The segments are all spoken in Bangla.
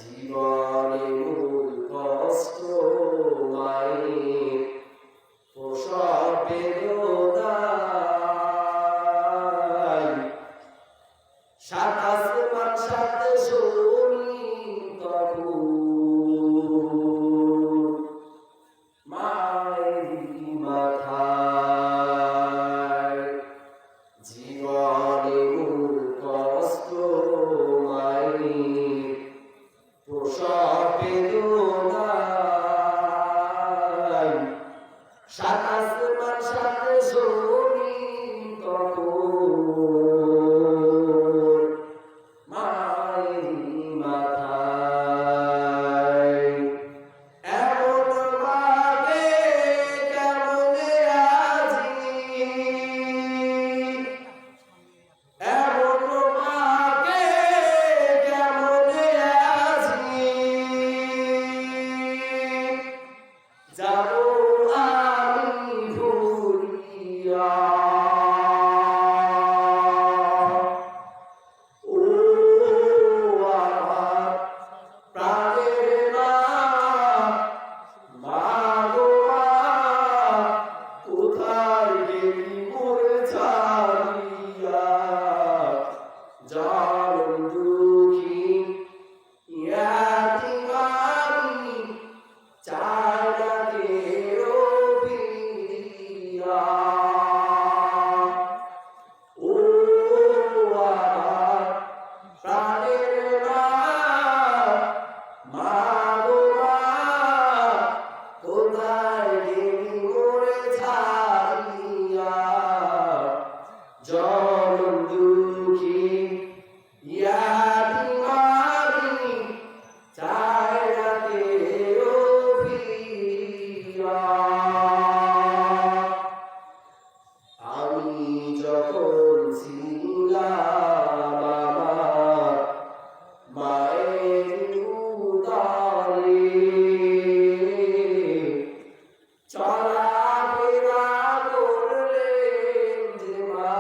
জীবনে মূল কষ্ট মায়ের প্রসব বেদনায় সাত আসমান সাথে শুনি তবু মায়ের মাথায় জীবনে মূল কষ্ট মায়ের প্রসব বেদনায় সাত আসমান সাথে শুনি তখন মায়ের মাথায় এমন ভাবে কেমনে আজি এমন ভাবে কেমনে আজি যাবো আমি ভুলিয়া ও আমার প্রাণের মা, মা গো মা, কোথায় গেলি মোরে ছাড়িয়া জানম দুঃখী ইয়াতিম আমি চাই না কেউ ফিরিয়া ও আমার প্রাণের মা, মা গো মা, কোথায় গেলি মোরে ছাড়িয়া জনম দুঃখী ইয়াতিম আমি চাই না কেউ ফিরিয়া আমি যখন ছিলাম আমার মায়ের উদরে চলাফেরা করলেন যে মা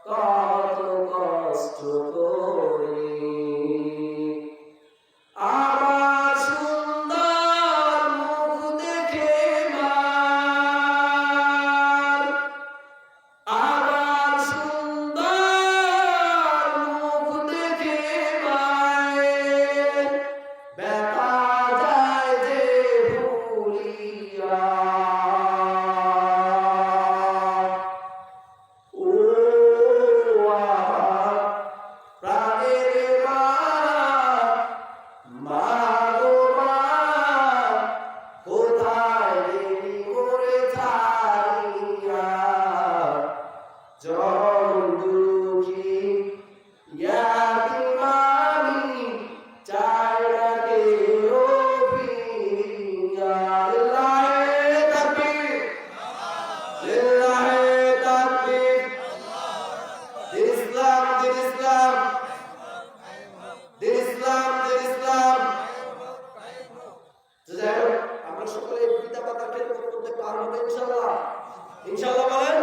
কত কষ্ট করে আমার সুন্দর মুখ দেখে মা, আমার সুন্দর মুখ দেখে মায়ের ব্যথা যায় যে ভুলিয়া ও আমার প্রাণের মা, মা গো মা, কোথায় গেলি মোরে ছাড়িয়া জনম দুঃখী ইয়াতিম আমি চাই না কেউ ফিরিয়া লিল্লাহে তাকবীর লিল্লাহে তাকবীর দিন ইসলাম দিন ইসলাম দিন ইসলাম দিন ইসলাম তো যাই হোক আমরা সকলে পিতা মাতার খেদমত করতে পারবো তো ইনশাআল্লাহ ইনশাআল্লাহ বলেন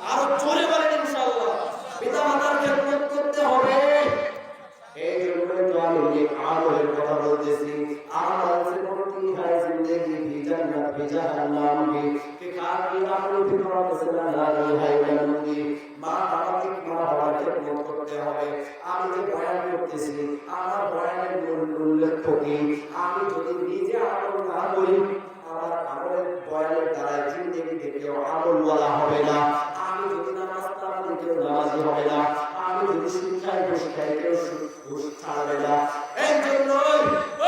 আরো জোরে বলেন ইনশাআল্লাহ পিতা মাতার খেদমত করতে হবে এই জন্যই তো আমি এই আমলের কথা বলতেছি আমল से बढ़ती है जिंदगी भी जन्नत भी जहन्नम भी कि खाकी अपनी फितरत से लानी है नंदी মা বাবাকে মা বাবার খেদমত করতে হবে আমি যে বয়ান করতেছি আমার বয়ানের মূল লক্ষ্য কি আমি যদি নিজে আমল না করি আমার আমলের বয়ানের দ্বারা জিন্দেগি থেকেও আমলওয়ালা হবে না আমি যদি নামাজ পড়া থেকেও নামাজি হবে না আমি যদি শিক্ষায় ঘুষ খাই কেউ ঘুষ ছাড়বে না এই জন্য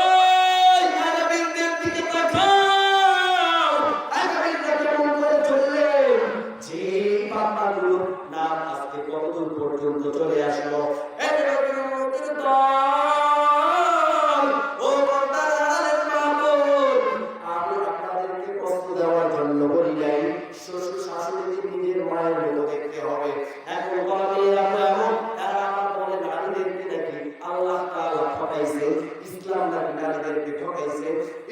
ওই আগামীদের দিকে তাকাও আগামীদেরকে মন করে চললে যে পাতাগুলো নাম আজকে কতদূর পর্যন্ত চলে আসলো এই নবীর দল ও বান্দাদের মাবুদ আমি আপনাদেরকে কষ্ট দেওয়ার জন্য বলি নাই শ্বশুর শাশুড়িকে নিজের মায়ের মতো দেখতে হবে এখন বলা মেয়েরা এমন এরা আমার বলে নারীদেরকে নাকি আল্লাহ তাআলা ঠকাইছে ইসলাম নাকি নারীদেরকে ঠকাইছে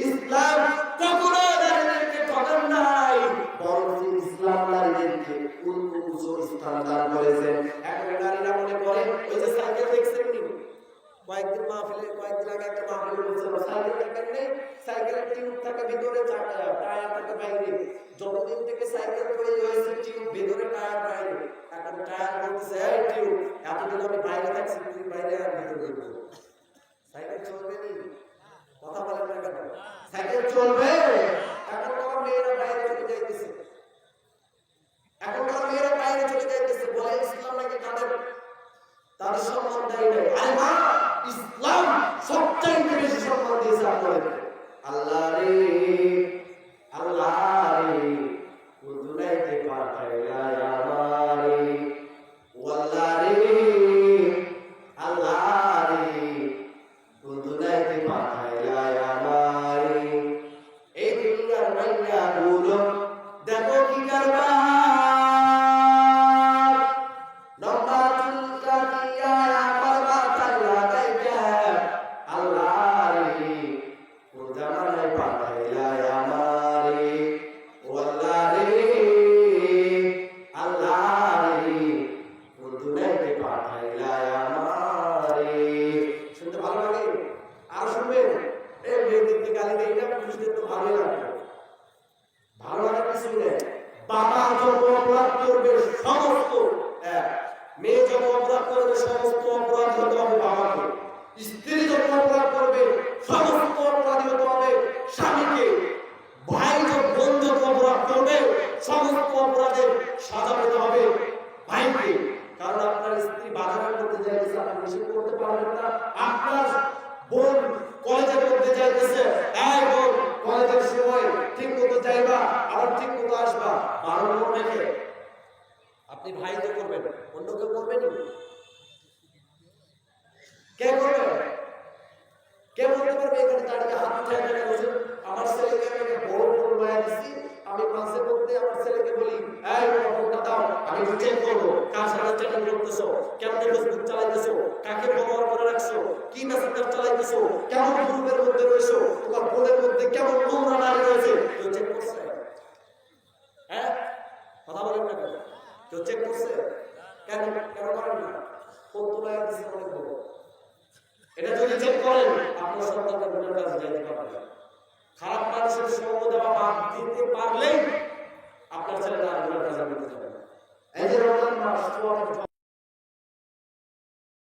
ইসলাম কখনো নারীদেরকে ঠকান নাই বরং ইসলাম নারীদেরকে উচ্চ স্থান দান করেছেন এখন নারীরা মনে করে ওই যে সাইকেল দেখছেন কয়েকদিন আগে একটা মাহফিলে বলছিলাম সাইকেল দেখেন নেই, সাইকেলের টিউব থাকে ভিতরে, টায়ার থাকে বাইরে। যতদিন থেকে সাইকেল তৈরি হয়েছে টিউব ভিতরে, টায়ার বাইরে। এখন টায়ার বলতেছে এই টিউব, এতদিন আমি বাইরে থাকছি, তুমি বাইরে আর ভিতরে ঢুকবো। সাইকেল চলবে নি? কথা বলেন না কেন? সাইকেল চলবে? এখন আমার মেয়েরা বাইরে চলে যাইতেছে, এখন আমার মেয়েরা বাইরে চলে যাইতেছে, বলে ইসলাম নাকি তাদের সম্মান দেয় নাই। আরে মা, ইসলাম সবচাইতে বেশি সম্মান দিয়েছে আপনাদের। আল্লাহ রে, আল্লাহ রে, দুনিয়াতে পাঠাইলা আমারে, আল্লাহ রে, আল্লাহ রে, দুনিয়াতে পাঠাইলা আমারে। এই দুনিয়ার মাইয়া গুলো দেখো কি করবা, মেয়ে যখন অপরাধ করবে সমস্ত অপরাধ হতে হবে বাবাকে, স্ত্রী যখন অপরাধ করবে সমস্ত অপরাধী হতে হবে স্বামীকে, ভাই যখন বোন যখন অপরাধ করবে সমস্ত অপরাধের সাজা পেতে হবে ভাইকে। কারণ আপনার স্ত্রী বাজারে করতে যাইতেছে, আপনি নিষেধ করতে পারবেন না। আপনার বোন কলেজে করতে যাইতেছে, এই বোন কলেজের সময় ঠিক মতো যাইবা, আবার ঠিক মতো আসবা, বারণ করবে কে? আপনি ভাই তো করবেন, অন্য কেউ করবেন? কে করবে? কে বলতে পারবে এখানে দাঁড়িয়ে হাত উঠে দেখেন আমার ছেলেকে আমি বড় বড় মায়া দিচ্ছি, আমি মাসে মধ্যে আমার ছেলেকে বলি এই ফোনটা দাও, আমি চেক করবো কার সাথে চ্যাটিং করতেছো, কেমন ফেসবুক চালাইতেছো, কাকে ফলোয়ার করে রাখছো, কি মেসেঞ্জার চালাইতেছো, কেমন গ্রুপের মধ্যে রয়েছো, তোমার ফোনের মধ্যে কেমন নোংরা নারী রয়েছে, কেউ চেক করছে? হ্যাঁ, কথা বলেন না কেন? কেউ চেক করছে? কেন কেন করেন না? ফোন তোলা দিচ্ছে অনেক বড়, এটা যদি চেক করেন আপনার সন্তানকে গুণের কাছে যাইতে পারবে। খারাপ মানুষের সঙ্গ দেওয়া বাদ দিতে পারলেই আপনার ছেলেরা গুণের কাছে যেতে পারবে। এই যে রমজান মাস